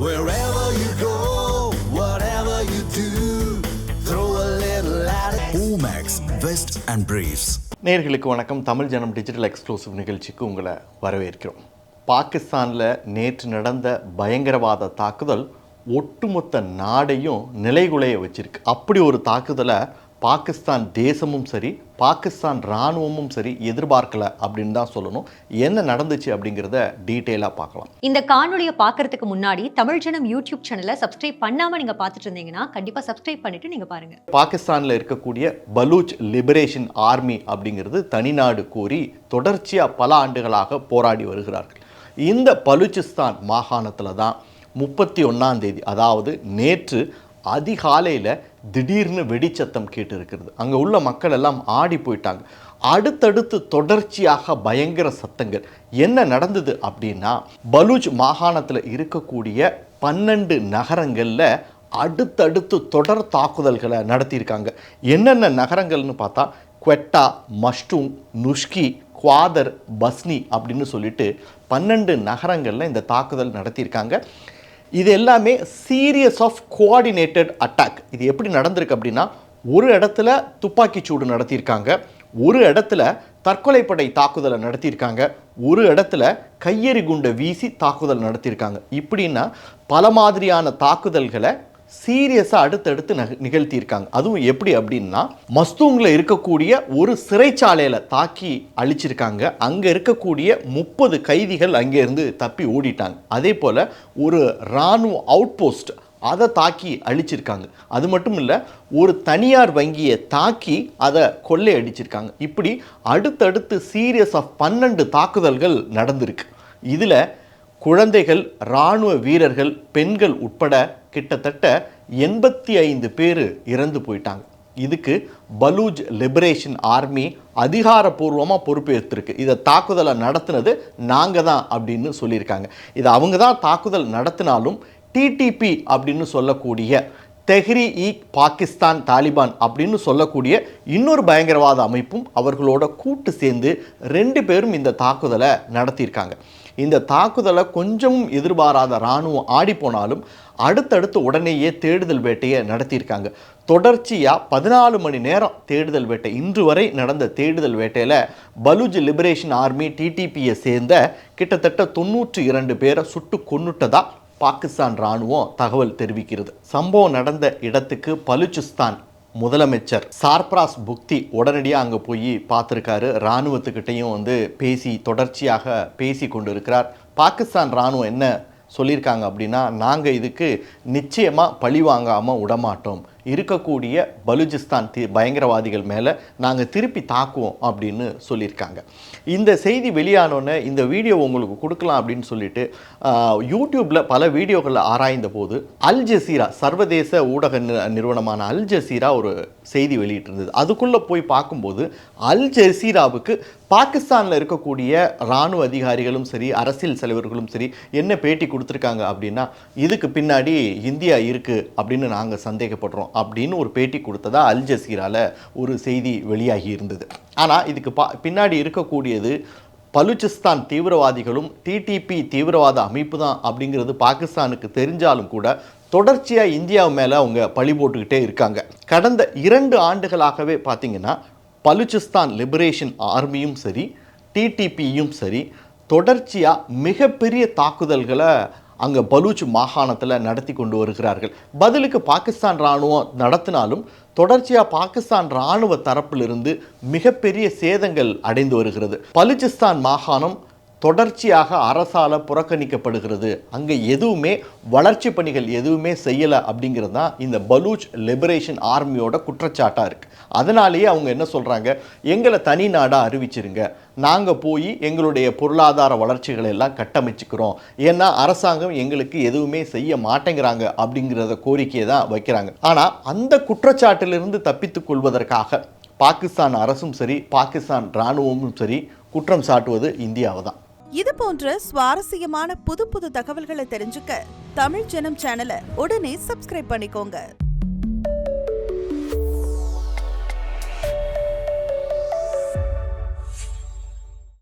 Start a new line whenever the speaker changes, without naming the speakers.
Wherever you go, whatever you do, throw a little at it. Omax, Vest and Briefs.
நேயர்களுக்கு வணக்கம். தமிழ் ஜனம் digital exclusive நிகழ்ச்சிக்கு உங்களை வரவேற்கிறோம். பாகிஸ்தானில் நேற்று நடந்த பயங்கரவாத தாக்குதல் ஒட்டுமொத்த நாடையும் நிலைகுலைய வச்சிருக்கு. அப்படி ஒரு தாக்குதலை பாகிஸ்தான் தேசமும் சரி, பாகிஸ்தான் இராணுவமும் சரி எதிர்பார்க்கல அப்படின்னு தான் சொல்லணும். என்ன நடந்துச்சு அப்படிங்கிறத டீட்டெயிலாக பார்க்கலாம்.
இந்த காணொலியை பார்க்கறதுக்கு முன்னாடி தமிழ் ஜனம் யூடியூப் சேனலை சப்ஸ்கிரைப் பண்ணாமல் நீங்கள் பார்த்துட்டு இருந்தீங்கன்னா கண்டிப்பாக சப்ஸ்கிரைப் பண்ணிட்டு நீங்கள் பாருங்க.
பாகிஸ்தானில் இருக்கக்கூடிய பலூச் லிபரேஷன் ஆர்மி அப்படிங்கிறது தனிநாடு கோரி தொடர்ச்சியாக பல ஆண்டுகளாக போராடி வருகிறார்கள். இந்த பலூச்சிஸ்தான் மாகாணத்தில் தான் 31ஆம் தேதி, அதாவது நேற்று அதிகாலையில் திடீர்னு வெடிச்சத்தம் கேட்டு இருக்கிறது. அங்கே உள்ள மக்கள் எல்லாம் ஆடி போயிட்டாங்க. அடுத்தடுத்து தொடர்ச்சியாக பயங்கர சத்தங்கள். என்ன நடந்தது அப்படின்னா, பலூச் மாகாணத்தில் இருக்கக்கூடிய 12 நகரங்களில் அடுத்தடுத்து தொடர் தாக்குதல்களை நடத்தியிருக்காங்க. என்னென்ன நகரங்கள்னு பார்த்தா குவெட்டா, மஷ்டூம், நுஷ்கி, குவாதர், பஸ்னி அப்படின்னு சொல்லிட்டு 12 நகரங்களில் இந்த தாக்குதல் நடத்தியிருக்காங்க. இது எல்லாமே சீரியஸ் ஆஃப் கோஆர்டினேட்டட் அட்டாக். இது எப்படி நடந்திருக்கு அப்படின்னா, ஒரு இடத்துல துப்பாக்கிச்சூடு நடத்தியிருக்காங்க, ஒரு இடத்துல தற்கொலைப்படை தாக்குதலை நடத்தியிருக்காங்க, ஒரு இடத்துல கையெறி குண்டை வீசி தாக்குதல் நடத்தியிருக்காங்க. இப்படின்னா பல மாதிரியான தாக்குதல்களை சீரியஸாக அடுத்தடுத்து நிகழ்த்தியிருக்காங்க. அதுவும் எப்படி அப்படின்னா, மஸ்தூங்கில் இருக்கக்கூடிய ஒரு சிறைச்சாலையில் தாக்கி அழிச்சிருக்காங்க. அங்கே இருக்கக்கூடிய 30 கைதிகள் அங்கேருந்து தப்பி ஓடிட்டாங்க. அதே போல் ஒரு இராணுவ அவுட் போஸ்ட் அதை தாக்கி அழிச்சிருக்காங்க. அது மட்டும் இல்லை, ஒரு தனியார் வங்கியை தாக்கி அதை கொள்ளை அடிச்சிருக்காங்க. இப்படி அடுத்தடுத்து சீரியஸ் ஆஃப் 12 தாக்குதல்கள் நடந்திருக்கு. இதில் குழந்தைகள், இராணுவ வீரர்கள், பெண்கள் உட்பட கிட்டத்தட்ட 85 பேர் இறந்து போயிட்டாங்க. இதுக்கு பலூச் லிபரேஷன் ஆர்மி அதிகாரப்பூர்வமாக பொறுப்பேற்றிருக்கு. இதை தாக்குதலை நடத்தினது நாங்கள் தான் அப்படின்னு சொல்லியிருக்காங்க. இது அவங்க தான் தாக்குதல் நடத்தினாலும் டிடிபி அப்படின்னு சொல்லக்கூடிய தெஹ்ரீக் பாகிஸ்தான் தாலிபான் அப்படின்னு சொல்லக்கூடிய இன்னொரு பயங்கரவாத அமைப்பும் அவர்களோட கூட்டு சேர்ந்து 2 பேரும் இந்த தாக்குதலை நடத்தியிருக்காங்க. இந்த தாக்குதலை கொஞ்சமும் எதிர்பாராத இராணுவம் ஆடி போனாலும் அடுத்தடுத்து உடனேயே தேடுதல் வேட்டையை நடத்தியிருக்காங்க. தொடர்ச்சியாக 14 மணி நேரம் தேடுதல் வேட்டை. இன்று வரை நடந்த தேடுதல் வேட்டையில் பலூச் லிபரேஷன் ஆர்மி டிடிபியை சேர்ந்த கிட்டத்தட்ட 92 பேரை சுட்டு கொன்னுட்டதா பாகிஸ்தான் இராணுவம் தகவல் தெரிவிக்கிறது. சம்பவம் நடந்த இடத்துக்கு பலூச்சிஸ்தான் முதலமைச்சர் சார்ப்ராஸ் புக்தி உடனடியாக அங்கே போய் பார்த்துருக்காரு. இராணுவத்துக்கிட்டையும் தொடர்ச்சியாக பேசி கொண்டு இருக்கிறார். பாகிஸ்தான் இராணுவம் என்ன சொல்லியிருக்காங்க அப்படின்னா, நாங்கள் இதுக்கு நிச்சயமாக பழி வாங்காமல் விடமாட்டோம், இருக்கக்கூடிய பலூச்சிஸ்தான் பயங்கரவாதிகள் மேலே நாங்கள் திருப்பி தாக்குவோம் அப்படின்னு சொல்லியிருக்காங்க. இந்த செய்தி வெளியானோன்னே இந்த வீடியோ உங்களுக்கு கொடுக்கலாம் அப்படின்னு சொல்லிட்டு யூடியூப்பில் பல வீடியோக்களில் ஆராய்ந்த போது அல் ஜசீரா, சர்வதேச ஊடக நிறுவனமான அல் ஜசீரா ஒரு செய்தி வெளியிட்டிருந்தது. அதுக்குள்ளே போய் பார்க்கும்போது அல் ஜசீராவுக்கு பாகிஸ்தானில் இருக்கக்கூடிய இராணுவ அதிகாரிகளும் சரி, அரசியல் தலைவர்களும் சரி என்ன பேட்டி கொடுத்துருக்காங்க அப்படின்னா, இதுக்கு பின்னாடி இந்தியா இருக்குது அப்படின்னு நாங்கள் சந்தேகப்படுறோம் அப்படின்னு ஒரு பேட்டி கொடுத்ததா அல் ஜசீராவில் ஒரு செய்தி வெளியாகி இருந்தது. ஆனால் இதுக்கு பின்னாடி இருக்கக்கூடியது பலூச்சிஸ்தான் தீவிரவாதிகளும் டிடிபி தீவிரவாத அமைப்பு தான் அப்படிங்கிறது பாகிஸ்தானுக்கு தெரிஞ்சாலும் கூட தொடர்ச்சியாக இந்தியா மேலே அவங்க பழி போட்டுக்கிட்டே இருக்காங்க. கடந்த 2 ஆண்டுகளாகவே பார்த்திங்கன்னா பலூச்சிஸ்தான் லிபரேஷன் ஆர்மியும் சரி, டிடிபியும் சரி தொடர்ச்சியாக மிகப்பெரிய தாக்குதல்களை அங்கே பலூச் மாகாணத்தில் நடத்தி கொண்டு வருகிறார்கள். பதிலுக்கு பாகிஸ்தான் இராணுவம் நடத்தினாலும் தொடர்ச்சியாக பாகிஸ்தான் இராணுவ தரப்பிலிருந்து மிகப்பெரிய சேதங்கள் அடைந்து வருகிறது. பலூச்சிஸ்தான் மாகாணம் தொடர்ச்சியாக அரசால் புறக்கணிக்கப்படுகிறது. அங்கே எதுவுமே வளர்ச்சி பணிகள் எதுவுமே செய்யலை அப்படிங்கிறது தான் இந்த பலூச் லிபரேஷன் ஆர்மியோட குற்றச்சாட்டாக இருக்குது. அதனாலேயே அவங்க என்ன சொல்கிறாங்க, எங்களை தனி நாடாக அறிவிச்சிருங்க, நாங்கள் போய் எங்களுடைய பொருளாதார வளர்ச்சிகளை எல்லாம் கட்டமைச்சுக்கிறோம், ஏன்னா அரசாங்கம் எங்களுக்கு எதுவுமே செய்ய மாட்டேங்கிறாங்க அப்படிங்கிறத கோரிக்கையை தான் வைக்கிறாங்க. ஆனால் அந்த குற்றச்சாட்டிலிருந்து தப்பித்துக் கொள்வதற்காக பாகிஸ்தான் அரசும் சரி, பாகிஸ்தான் இராணுவமும் சரி குற்றம் சாட்டுவது இந்தியாவை தான்.
இது போன்ற சுவாரஸ்யமான புது தகவல்களை தெரிஞ்சுக்க தமிழ் ஜனம் சேனலை உடனே சப்ஸ்கிரைப் பண்ணிக்கோங்க.